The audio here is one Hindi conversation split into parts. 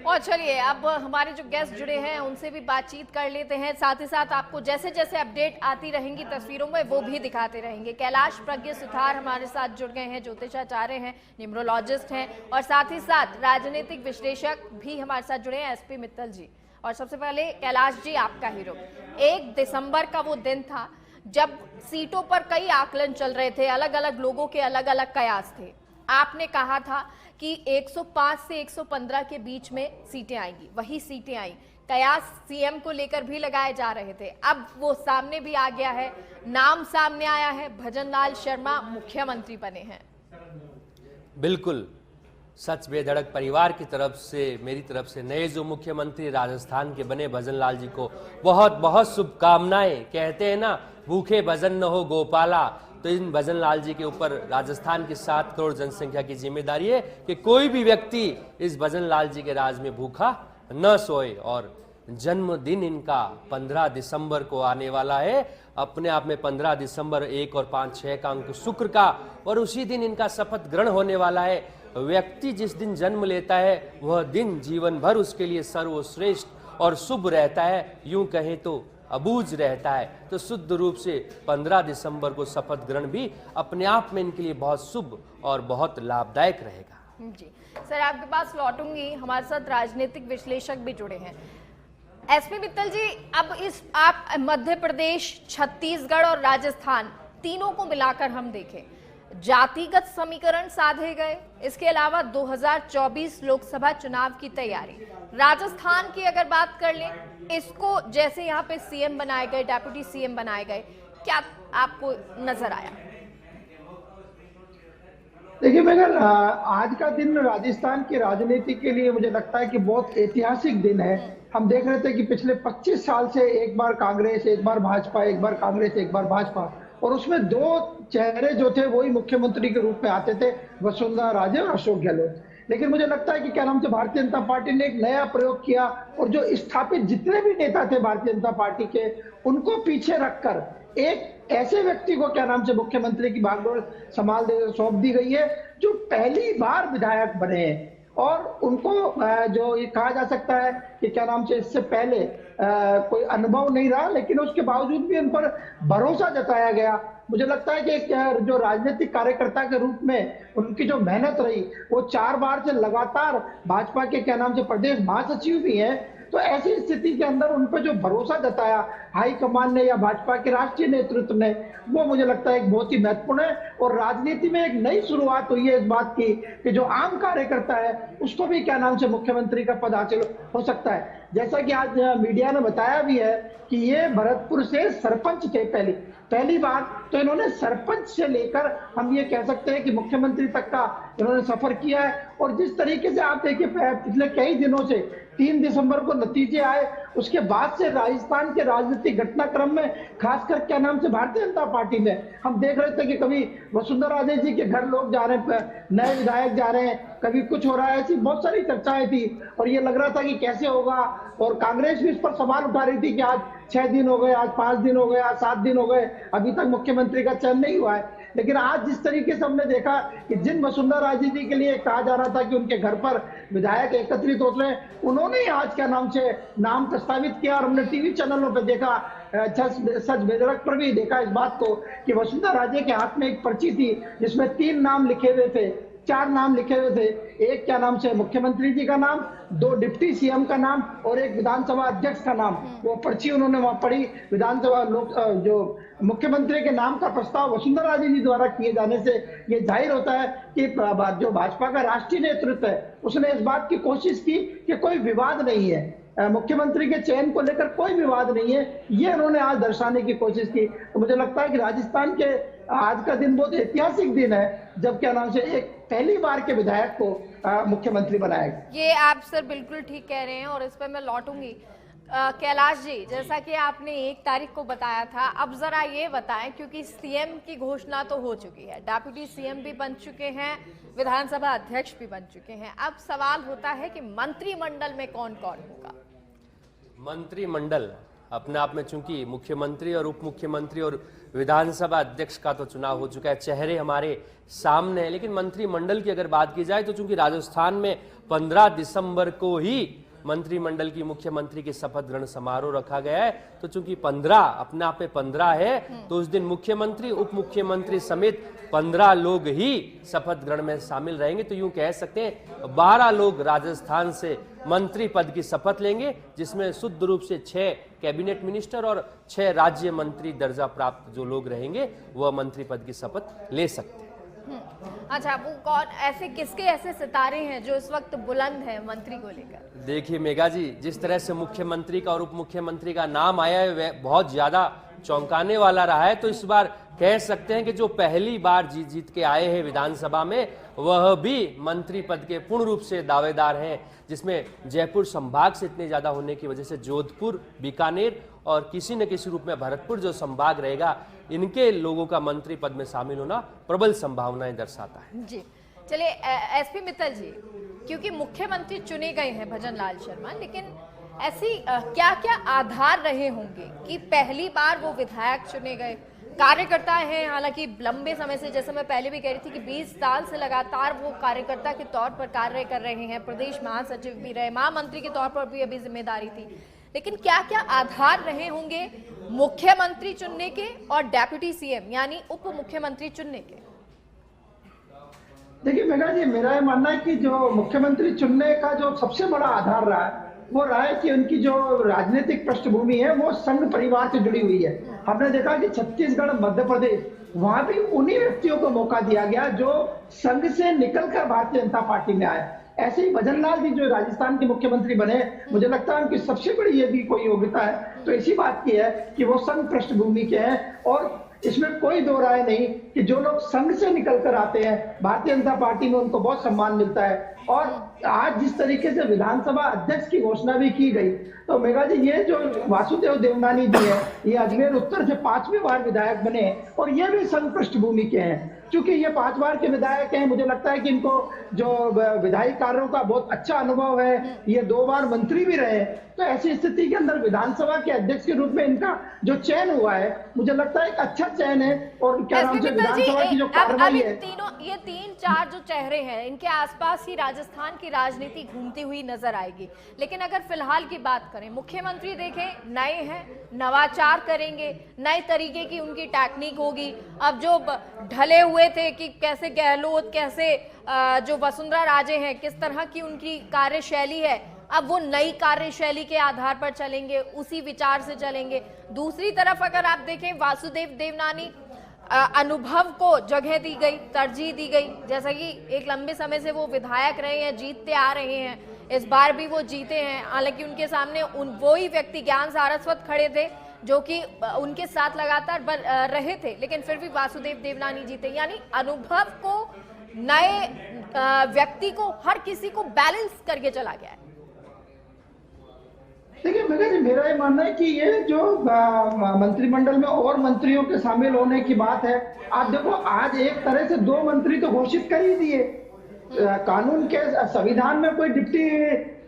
और चलिए अब हमारे जो गेस्ट जुड़े हैं उनसे भी बातचीत कर लेते हैं, साथ ही साथ आपको जैसे जैसे अपडेट आती रहेंगी तस्वीरों में वो भी दिखाते रहेंगे। कैलाश प्रज्ञ सुथार हमारे साथ जुड़ गए हैं, ज्योतिषाचार्य हैं, न्यूमरोलॉजिस्ट हैं और साथ ही साथ राजनीतिक विश्लेषक भी हमारे साथ जुड़े हैं, एसपी मित्तल जी। और सबसे पहले कैलाश जी, आपका हीरो, 1 दिसंबर का वो दिन था जब सीटों पर कई आकलन चल रहे थे, अलग अलग लोगों के अलग अलग कयास थे। आपने कहा था कि 105 से 115 के बीच में सीटें आएंगी, वही सीटें आई। कयास सीएम को लेकर भी लगाए जा रहे थे, अब वो सामने भी आ गया है, नाम सामने आया है, भजनलाल शर्मा मुख्यमंत्री बने हैं। बिल्कुल सच बेधड़क परिवार की तरफ से, मेरी तरफ से नए जो मुख्यमंत्री राजस्थान के बने भजनलाल जी को बहुत बहुत शुभकामनाएं। कहते हैं ना, भूखे भजन न हो गोपाला, तो इन भजनलाल जी के ऊपर राजस्थान की 7 करोड़ जनसंख्या की जिम्मेदारी है कि कोई भी व्यक्ति इस भजनलाल जी के राज में भूखा न सोए। और जन्मदिन इनका 15 दिसंबर को आने वाला है। अपने आप में 15 दिसंबर 1 और 5, 6 का अंक शुक्र का, और उसी दिन इनका शपथ ग्रहण होने वाला है। व्यक्ति जिस दिन जन्म लेता है वह दिन जीवन भर उसके लिए सर्वश्रेष्ठ और शुभ रहता है, यूं कहें तो अबूझ रहता है। तो शुद्ध रूप से 15 दिसंबर को शपथ ग्रहण भी अपने आप में इनके लिए बहुत शुभ और बहुत लाभदायक रहेगा। जी सर, आपके पास लौटूंगी, हमारे साथ राजनीतिक विश्लेषक भी जुड़े हैं। एसपी मित्तल जी, अब आप मध्य प्रदेश, छत्तीसगढ़ और राजस्थान तीनों को मिलाकर हम देखें, जातिगत समीकरण साधे गए। इसके अलावा 2024 लोकसभा चुनाव की तैयारी, राजस्थान की अगर बात कर लें, इसको जैसे यहाँ पे सीएम बनाए गए, डेप्यूटी सीएम बनाए गए, क्या आपको नजर आया? देखिए मगर आज का दिन राजस्थान की राजनीति के लिए मुझे लगता है कि बहुत ऐतिहासिक दिन है। हम देख रहे थे कि पिछले 25 साल से एक बार कांग्रेस, एक बार भाजपा, एक बार कांग्रेस, एक बार भाजपा, और उसमें 2 चेहरे जो थे वही मुख्यमंत्री के रूप में आते थे, वसुंधरा राजे और अशोक गहलोत। लेकिन मुझे लगता है कि क्या नाम से भारतीय जनता पार्टी ने एक नया प्रयोग किया और जो स्थापित जितने भी नेता थे भारतीय जनता पार्टी के, उनको पीछे रखकर एक ऐसे व्यक्ति को क्या नाम से मुख्यमंत्री की बागडोर सौंप दी गई है जो पहली बार विधायक बने हैं। और उनको जो ये कहा जा सकता है कि क्या नाम से इससे पहले कोई अनुभव नहीं रहा, लेकिन उसके बावजूद भी उन पर भरोसा जताया गया। मुझे लगता है कि जो राजनीतिक कार्यकर्ता के रूप में उनकी जो मेहनत रही, वो 4 बार से लगातार भाजपा के क्या नाम से प्रदेश महासचिव भी हैं। तो ऐसी स्थिति के अंदर उन पर जो भरोसा जताया हाईकमान ने या भाजपा के राष्ट्रीय नेतृत्व ने, वो मुझे लगता है एक बहुत ही महत्वपूर्ण है। और राजनीति में एक नई शुरुआत हुई है इस बात की कि जो आम कार्यकर्ता है उसको भी क्या नाम से मुख्यमंत्री का पद हासिल हो सकता है। जैसा कि आज मीडिया ने बताया भी है कि ये भरतपुर से सरपंच थे पहली बार, तो इन्होंने सरपंच से लेकर हम ये कह सकते हैं कि मुख्यमंत्री तक का इन्होंने सफर किया है। और जिस तरीके से आप देखिए पिछले कई दिनों से 3 दिसंबर को नतीजे आए, उसके बाद से राजस्थान के राजनीतिक घटनाक्रम में खासकर क्या नाम से भारतीय जनता पार्टी में हम देख रहे थे कि कभी वसुंधरा राजे जी के घर लोग जा रहे हैं, नए विधायक जा रहे हैं, कभी कुछ हो रहा है, ऐसी बहुत सारी चर्चाएं थी और ये लग रहा था कि कैसे होगा। और कांग्रेस भी इस पर सवाल उठा रही थी कि आज 6 दिन हो गए, आज 5 दिन हो गए, आज 7 दिन हो गए, अभी तक मुख्यमंत्री का चयन नहीं हुआ है। लेकिन आज जिस तरीके से हमने देखा कि जिन वसुंधरा राजे जी के लिए कहा जा रहा था कि उनके घर पर विधायक एकत्रित होते हैं, उन्होंने ही आज क्या नाम से नाम प्रस्तावित किया। और हमने टीवी चैनलों पर देखा, सच बेधड़क पर भी देखा इस बात को कि वसुंधरा राजे के हाथ में एक पर्ची थी जिसमें 3 नाम लिखे हुए थे, 4 नाम लिखे हुए थे। एक क्या नाम से मुख्यमंत्री जी का नाम, 2 डिप्टी सीएम का नाम और एक विधानसभा अध्यक्ष का नाम। वो पर्ची उन्होंने वहां पढ़ी। विधानसभा जो मुख्यमंत्री के नाम का प्रस्ताव वसुंधरा राजे जी द्वारा किए जाने से ये जाहिर होता है कि जो भाजपा का राष्ट्रीय नेतृत्व है उसने इस बात की कोशिश की कि कोई विवाद नहीं है, मुख्यमंत्री के चयन को लेकर कोई विवाद नहीं है, ये उन्होंने आज दर्शाने की कोशिश की। तो मुझे लगता है कि राजस्थान के आज का दिन बहुत ऐतिहासिक दिन है जब क्या नाम से एक पहली बार के विधायक को मुख्यमंत्री बनाया गया। ये आप सर बिल्कुल ठीक कह रहे हैं और इस पर मैं लौटूंगी। कैलाश जी, जैसा कि आपने 1 तारीख को बताया था, अब जरा ये बताएं, क्योंकि सीएम की घोषणा तो हो चुकी है, डेप्यूटी सीएम भी बन चुके हैं, विधानसभा अध्यक्ष भी बन चुके हैं, अब सवाल होता है कि मंत्रिमंडल में कौन कौन होगा? मंत्रिमंडल अपने आप में, चूंकि मुख्यमंत्री और उप मुख्यमंत्री और विधानसभा अध्यक्ष का तो चुनाव हो चुका है, चेहरे हमारे सामने हैं, लेकिन मंत्रिमंडल की अगर बात की जाए तो चूंकि राजस्थान में 15 दिसंबर को ही मंत्रिमंडल की मुख्यमंत्री की शपथ ग्रहण समारोह रखा गया है, तो चूंकि 15 अपने आप में 15 है, तो उस दिन मुख्यमंत्री उप मुख्यमंत्री समेत 15 लोग ही शपथ ग्रहण में शामिल रहेंगे। तो यूं कह सकते हैं 12 लोग राजस्थान से मंत्री पद की शपथ लेंगे, जिसमें शुद्ध रूप से 6 कैबिनेट मिनिस्टर और 6 राज्य मंत्री दर्जा प्राप्त जो लोग रहेंगे वह मंत्री पद की शपथ ले सकते हैं। अच्छा, वो कौन ऐसे किसके ऐसे सितारे हैं जो इस वक्त बुलंद है मंत्री को लेकर? देखिए मेघा जी, जिस तरह से मुख्यमंत्री का और उप मुख्यमंत्री का नाम आया है वह बहुत ज्यादा चौंकाने वाला रहा है। तो इस बार कह सकते हैं कि जो पहली बार जीत के आए हैं विधानसभा में, वह भी मंत्री पद के पूर्ण रूप से दावेदार हैं, जिसमें जयपुर संभाग से इतने ज्यादा होने की वजह से जोधपुर, बीकानेर और किसी न किसी रूप में भरतपुर जो संभाग रहेगा, इनके लोगों का मंत्री पद में शामिल होना प्रबल संभावनाएं दर्शाता है। जी चलिए, एसपी मित्तल जी, क्योंकि मुख्यमंत्री चुने गए हैं भजन लाल शर्मा, लेकिन ऐसी क्या क्या आधार रहे होंगे कि पहली बार वो विधायक चुने गए? कार्यकर्ता हैं, हालांकि लंबे समय से, जैसे मैं पहले भी कह रही थी कि 20 साल से लगातार वो कार्यकर्ता के तौर पर कार्य कर रहे हैं, प्रदेश महासचिव भी रहे, महामंत्री के तौर पर भी अभी जिम्मेदारी थी, लेकिन क्या क्या आधार रहे होंगे मुख्यमंत्री चुनने के और डेप्यूटी सीएम यानी उप मुख्यमंत्री चुनने के? देखिए मेघा जी, मेरा ये मानना है कि जो मुख्यमंत्री चुनने का जो सबसे बड़ा आधार रहा है वो रहा है कि उनकी जो राजनीतिक पृष्ठभूमि है वो संघ परिवार से जुड़ी हुई है। हमने देखा कि छत्तीसगढ़, मध्य प्रदेश, वहां भी उन्हीं व्यक्तियों को मौका दिया गया जो संघ से निकलकर भारतीय जनता पार्टी में आए। ऐसे ही भजन लाल जी जो राजस्थान के मुख्यमंत्री बने, मुझे लगता है उनकी सबसे बड़ी ये भी कोई योग्यता है तो इसी बात की है कि वो संघ पृष्ठभूमि के हैं। और इसमें कोई दो राय नहीं कि जो लोग संघ से निकल कर आते हैं भारतीय जनता पार्टी में उनको बहुत सम्मान मिलता है। और आज जिस तरीके से विधानसभा अध्यक्ष की घोषणा भी की गई, तो मेघा जी, ये जो वासुदेव देवनानी जी है, ये अजमेर उत्तर से 5वीं बार विधायक बने और ये भी संघ पृष्ठभूमि के हैं। क्योंकि ये 5 बार के विधायक हैं, मुझे लगता है कि इनको जो विधायी कार्यों का बहुत अच्छा अनुभव है, ये 2 बार मंत्री भी रहे, तो ऐसी स्थिति के अंदर विधानसभा के अध्यक्ष के रूप में इनका जो चयन हुआ है, मुझे लगता है एक अच्छा चयन है। और क्या नाम से विधानसभा की जो कार्रवाई है, ये 3-4 जो चेहरे हैं, इनके आसपास ही राजस्थान की राजनीति घूमती हुई नजर आएगी। लेकिन अगर फिलहाल की बात करें, मुख्यमंत्री देखें नए हैं, नवाचार करेंगे, नए तरीके की उनकी टेक्निक होगी। अब जो ढले हुए थे कि कैसे गहलोत, कैसे जो वसुंधरा राजे हैं, किस तरह की उनकी कार्यशैली है, अब वो नई कार्यशैली के आधार पर चलेंगे, उसी विचार से चलेंगे। दूसरी तरफ अगर आप देखें, वासुदेव देवनानी, अनुभव को जगह दी गई, तरजीह दी गई, जैसा कि एक लंबे समय से वो विधायक रहे हैं, जीतते आ रहे हैं, इस बार भी वो जीते हैं। हालांकि उनके सामने वो ही व्यक्ति ज्ञान सारस्वत खड़े थे जो कि उनके साथ लगातार रहे थे, लेकिन फिर भी वासुदेव देवनानी जीते। यानी अनुभव को, नए व्यक्ति को, हर किसी को बैलेंस करके चला गया है। देखिए मेरा ये मानना है कि ये जो मंत्रिमंडल में और मंत्रियों के शामिल होने की बात है, आप देखो आज एक तरह से 2 मंत्री तो घोषित कर ही दिए। कानून के, संविधान में कोई डिप्टी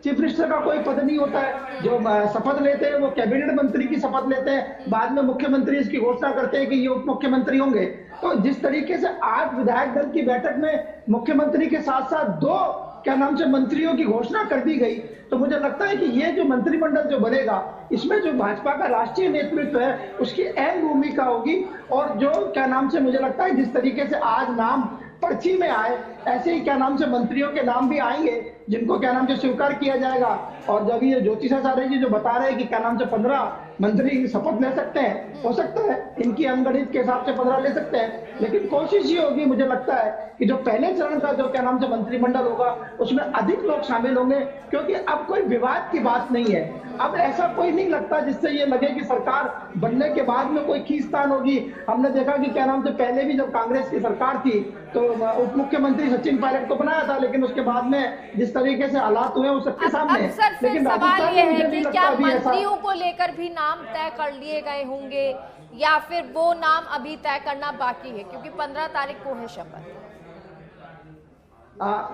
चीफ मिनिस्टर का कोई पद नहीं होता है। जो शपथ लेते हैं वो कैबिनेट मंत्री की शपथ लेते हैं, बाद में मुख्यमंत्री इसकी घोषणा करते हैं कि ये उप मुख्यमंत्री होंगे। तो जिस तरीके से आज विधायक दल की बैठक में मुख्यमंत्री के साथ साथ 2 क्या नाम से मंत्रियों की घोषणा कर दी गई, तो मुझे लगता है कि ये जो मंत्रिमंडल जो बनेगा, इसमें जो भाजपा का राष्ट्रीय नेतृत्व है उसकी अहम भूमिका होगी। और जो क्या नाम से मुझे लगता है जिस तरीके से आज नाम पर्ची में आए, ऐसे ही क्या नाम से मंत्रियों के नाम भी आएंगे जिनको क्या नाम से स्वीकार किया जाएगा। और जब ये ज्योतिषाचार्य जी जो बता रहे हैं कि क्या नाम से 15 मंत्री शपथ ले सकते हैं, हो सकता है इनकी अंगणित के हिसाब से 15 ले सकते हैं, लेकिन कोशिश ये होगी मुझे लगता है कि जो पहले चरण का जो क्या नाम से मंत्रिमंडल होगा उसमें अधिक लोग शामिल होंगे, क्योंकि अब कोई विवाद की बात नहीं है। अब ऐसा कोई नहीं लगता जिससे ये लगे कि सरकार बनने के बाद में कोई खींचतान होगी। हमने देखा कि क्या नाम से पहले भी जब कांग्रेस की सरकार थी तो उप मुख्यमंत्री सचिन पायलट को बनाया था, लेकिन उसके बाद में जिस तरीके से हालात हुए वो सबके सामने। लेकिन सवाल ये है कि क्या मंत्रियों को लेकर भी नाम तय कर लिए गए होंगे या फिर वो नाम अभी तय करना बाकी है, क्योंकि 15 तारीख को है शपथ।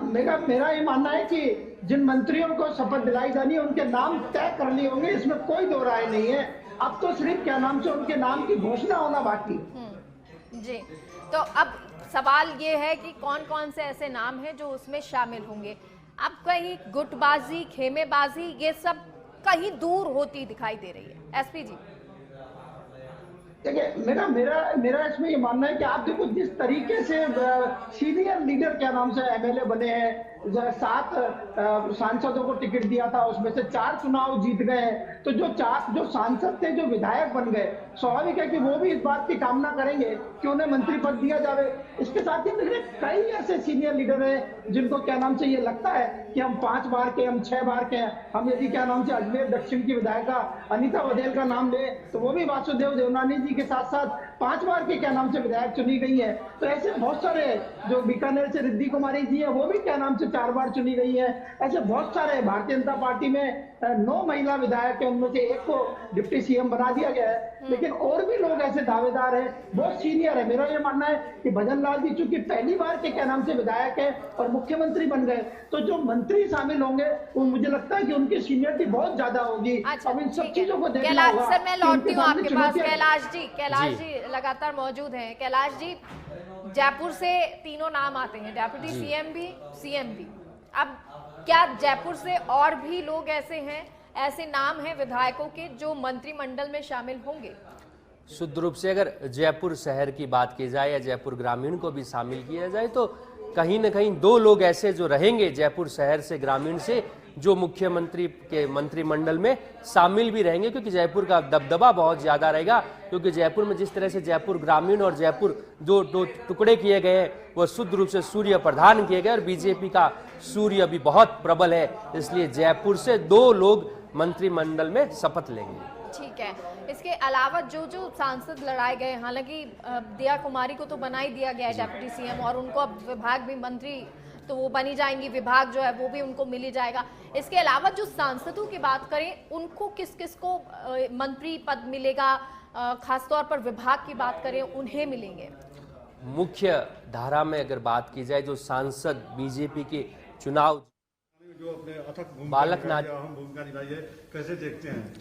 मेरा ये मानना है कि जिन मंत्रियों को शपथ दिलाई जानी है उनके नाम तय कर लिए होंगे, इसमें कोई दो राय नहीं है। अब तो सिर्फ क्या नाम से उनके नाम की घोषणा होना बाकी है। जी, तो अब सवाल ये है कि कौन कौन से ऐसे नाम हैं जो उसमें शामिल होंगे। अब कहीं गुटबाजी, खेमेबाजी, ये सब कहीं दूर होती दिखाई दे रही है। एसपी जी, देखिए, मेरा इसमें ये मानना है कि आप देखो जिस तरीके से सीनियर लीडर क्या नाम से एमएलए बने हैं, 7 सांसदों को टिकट दिया था, उसमें से 4 चुनाव जीत गए। तो जो सांसद थे, जो विधायक बन गए, स्वाभाविक है कि वो भी इस बात की कामना करेंगे कि उन्हें मंत्री पद दिया जाए। इसके साथ ही देखिए कई ऐसे सीनियर लीडर हैं जिनको क्या नाम से ये लगता है कि हम 5 बार के, हम 6 बार के हैं। हम यदि क्या नाम से अजमेर दक्षिण की विधायिका अनीता बघेल का नाम ले तो वो भी वासुदेव देवनानी जी के साथ साथ 5 बार के क्या नाम से विधायक चुनी गई है। तो ऐसे बहुत सारे, जो बीकानेर से रिद्धि कुमारी जी है वो भी क्या नाम से 4 बार चुनी गई है। ऐसे बहुत सारे भारतीय जनता पार्टी में 9 महिला विधायक है, उनमें से एक को डिप्टी सीएम बना दिया गया है। लेकिन और भी लोग ऐसे दावेदार हैं, बहुत सीनियर है। मेरा ये मानना है कि भजन लाल जी चूंकि पहली बार के क्या नाम से विधायक है और मुख्यमंत्री बन गए, तो जो मंत्री शामिल होंगे वो मुझे लगता है कि उनकी सीनियरिटी बहुत ज्यादा होगी। अब इन सब चीजों को देखना होगा। सर मैं लौटती हूँ आपके पास। कैलाश जी लगातार मौजूद हैं। कैलाश जी, जयपुर से तीनों नाम आते हैं, डेप्यूटी सीएम भी, सीएम भी। अब क्या जयपुर से और भी लोग ऐसे हैं, ऐसे नाम हैं विधायकों के जो मंत्रिमंडल में शामिल होंगे? शुद्ध रूप से अगर जयपुर शहर की बात की जाए या जयपुर ग्रामीण को भी शामिल किया जाए तो कहीं न कहीं 2 लोग ऐसे जो रहेंगे जयपुर शहर से, ग्रामीण से, जो मुख्यमंत्री के मंत्रिमंडल में शामिल भी रहेंगे, क्योंकि जयपुर का दबदबा बहुत ज़्यादा रहेगा। क्योंकि जयपुर में जिस तरह से जयपुर ग्रामीण और जयपुर दो टुकड़े किए गए हैं, वह शुद्ध रूप से सूर्य प्रधान किए गए और बीजेपी का सूर्य अभी बहुत प्रबल है। इसलिए जयपुर से 2 लोग मंत्रिमंडल में शपथ लेंगे। ठीक है, इसके अलावा जो सांसद लड़ाए गए, हालांकि दिया कुमारी को तो बना ही दिया गया है डेप्यूटी सीएम, और उनको अब विभाग भी मंत्री तो वो बनी जाएंगी, विभाग जो है वो भी उनको मिल ही जाएगा। इसके अलावा जो सांसदों की बात करें, उनको किस किस को मंत्री पद मिलेगा, खासतौर पर विभाग की बात करें उन्हें मिलेंगे? मुख्य धारा में अगर बात की जाए, जो सांसद बीजेपी के चुनाव जो अपने अथक बालकनाथ भूमिका निभाई है, कैसे देखते हैं?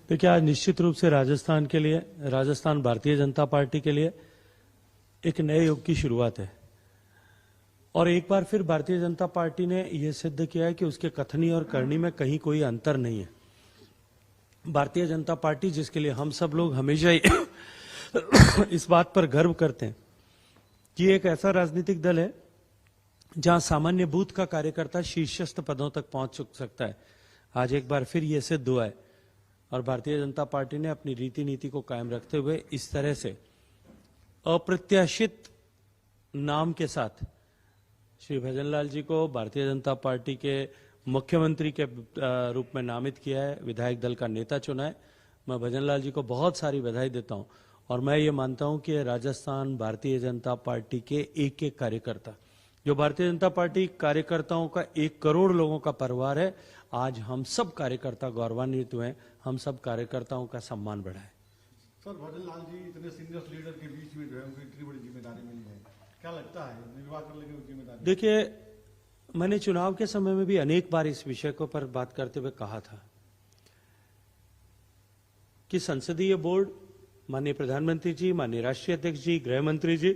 देखिए, आज निश्चित रूप से राजस्थान के लिए, राजस्थान भारतीय जनता पार्टी के लिए एक नए युग की शुरुआत है। और एक बार फिर भारतीय जनता पार्टी ने यह सिद्ध किया है कि उसके कथनी और करनी में कहीं कोई अंतर नहीं है। भारतीय जनता पार्टी, जिसके लिए हम सब लोग हमेशा ही इस बात पर गर्व करते हैं कि एक ऐसा राजनीतिक दल है जहां सामान्य बूथ का कार्यकर्ता शीर्षस्थ पदों तक पहुंच सकता है। आज एक बार फिर यह सिद्ध हुआ है और भारतीय जनता पार्टी ने अपनी रीति नीति को कायम रखते हुए इस तरह से अप्रत्याशित नाम के साथ श्री भजन लाल जी को भारतीय जनता पार्टी के मुख्यमंत्री के रूप में नामित किया है, विधायक दल का नेता चुना है। मैं भजन लाल जी को बहुत सारी बधाई देता हूं और मैं ये मानता हूं कि राजस्थान भारतीय जनता पार्टी के एक एक कार्यकर्ता, जो भारतीय जनता पार्टी कार्यकर्ताओं का 1 करोड़ लोगों का परिवार है, आज हम सब कार्यकर्ता गौरवान्वित हुए, हम सब कार्यकर्ताओं का सम्मान बढ़ा है। सर, भजन लाल जी इतने सीनियर लीडर के बीच में जो है उनको इतनी बड़ी जिम्मेदारी मिली है, क्या लगता है निर्वाह कर लेंगे जिम्मेदारी? देखिए, मैंने चुनाव के समय में भी अनेक बार इस विषय को पर बात करते हुए कहा था कि संसदीय बोर्ड, माननीय प्रधानमंत्री जी, माननीय राष्ट्रीय अध्यक्ष जी, गृह मंत्री जी,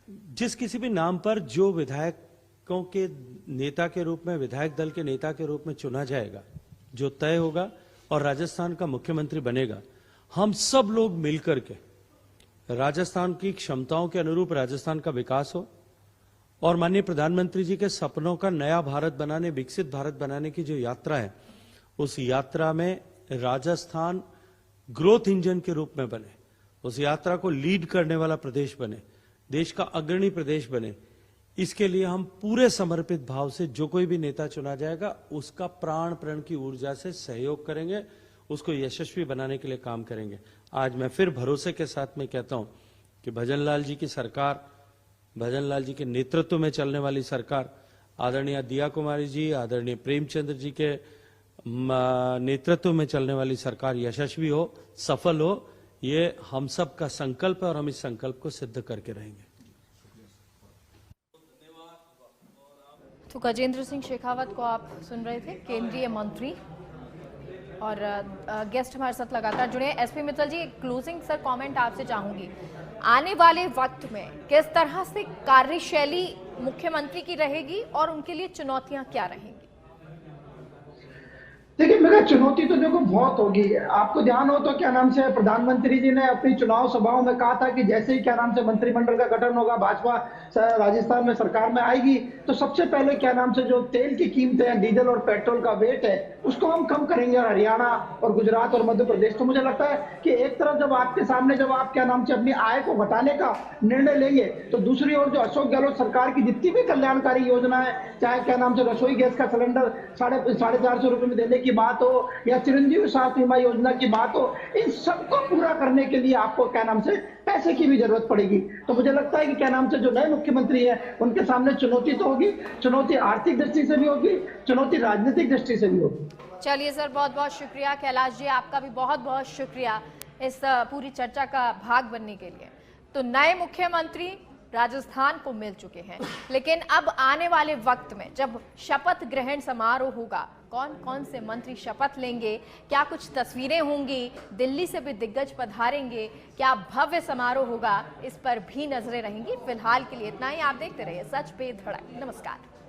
जिस किसी भी नाम पर जो विधायकों के नेता के रूप में, विधायक दल के नेता के रूप में चुना जाएगा, जो तय होगा और राजस्थान का मुख्यमंत्री बनेगा, हम सब लोग मिलकर के राजस्थान की क्षमताओं के अनुरूप राजस्थान का विकास हो और माननीय प्रधानमंत्री जी के सपनों का नया भारत बनाने, विकसित भारत बनाने की जो यात्रा है, उस यात्रा में राजस्थान ग्रोथ इंजन के रूप में बने, उस यात्रा को लीड करने वाला प्रदेश बने, देश का अग्रणी प्रदेश बने। इसके लिए हम पूरे समर्पित भाव से जो कोई भी नेता चुना जाएगा उसका प्राण प्रण की ऊर्जा से सहयोग करेंगे, उसको यशस्वी बनाने के लिए काम करेंगे। आज मैं फिर भरोसे के साथ में कहता हूं कि भजन लाल जी की सरकार, भजन लाल जी के नेतृत्व में चलने वाली सरकार, आदरणीय दिया कुमारी जी, आदरणीय प्रेमचंद्र जी के नेतृत्व में चलने वाली सरकार यशस्वी हो, सफल हो, ये हम सब का संकल्प है और हम इस संकल्प को सिद्ध करके रहेंगे। तो गजेंद्र सिंह शेखावत को आप सुन रहे थे, केंद्रीय मंत्री। और गेस्ट हमारे साथ लगातार जुड़े हैं। एसपी मित्तल जी, क्लोजिंग सर कमेंट आपसे चाहूंगी, आने वाले वक्त में किस तरह से कार्यशैली मुख्यमंत्री की रहेगी और उनके लिए चुनौतियां क्या रहेंगी? देखिए, मेरा चुनौती तो देखो बहुत होगी। आपको ध्यान हो तो क्या नाम से प्रधानमंत्री जी ने अपनी चुनाव सभाओं में कहा था कि जैसे ही क्या नाम से मंत्रिमंडल का गठन होगा, भाजपा राजस्थान में सरकार में आएगी, तो सबसे पहले क्या नाम से जो तेल की कीमतें हैं, डीजल और पेट्रोल का वेट है, उसको हम कम करेंगे। और हरियाणा और गुजरात और मध्य प्रदेश, तो मुझे लगता है कि एक तरफ जब आपके सामने जब आप क्या नाम से अपनी आय को घटाने का निर्णय लेंगे, तो दूसरी ओर जो अशोक गहलोत सरकार की जितनी भी कल्याणकारी योजना है, चाहे क्या नाम से रसोई गैस का सिलेंडर 450 रुपए में देने की बात हो या चिरंजीवी स्वास्थ्य बीमा योजना की बात हो, इन सबको पूरा करने के लिए आपको क्या नाम से पैसे की भी जरूरत पड़ेगी। तो मुझे लगता है कि क्या नाम से जो नए मुख्यमंत्री हैं, उनके सामने चुनौती तो होगी, चुनौती आर्थिक दृष्टि से भी होगी, चुनौती राजनीतिक दृष्टि से भी होगी। चलिए सर, बहुत बहुत शुक्रिया। कैलाश जी, आपका भी बहुत बहुत शुक्रिया इस पूरी चर्चा का भाग बनने के लिए। तो नए मुख्यमंत्री राजस्थान को मिल चुके हैं, लेकिन अब आने वाले वक्त में जब शपथ ग्रहण समारोह होगा, कौन कौन से मंत्री शपथ लेंगे, क्या कुछ तस्वीरें होंगी, दिल्ली से भी दिग्गज पधारेंगे, क्या भव्य समारोह होगा, इस पर भी नजरें रहेंगी। फिलहाल के लिए इतना ही। आप देखते रहिए सच पे धड़क। नमस्कार।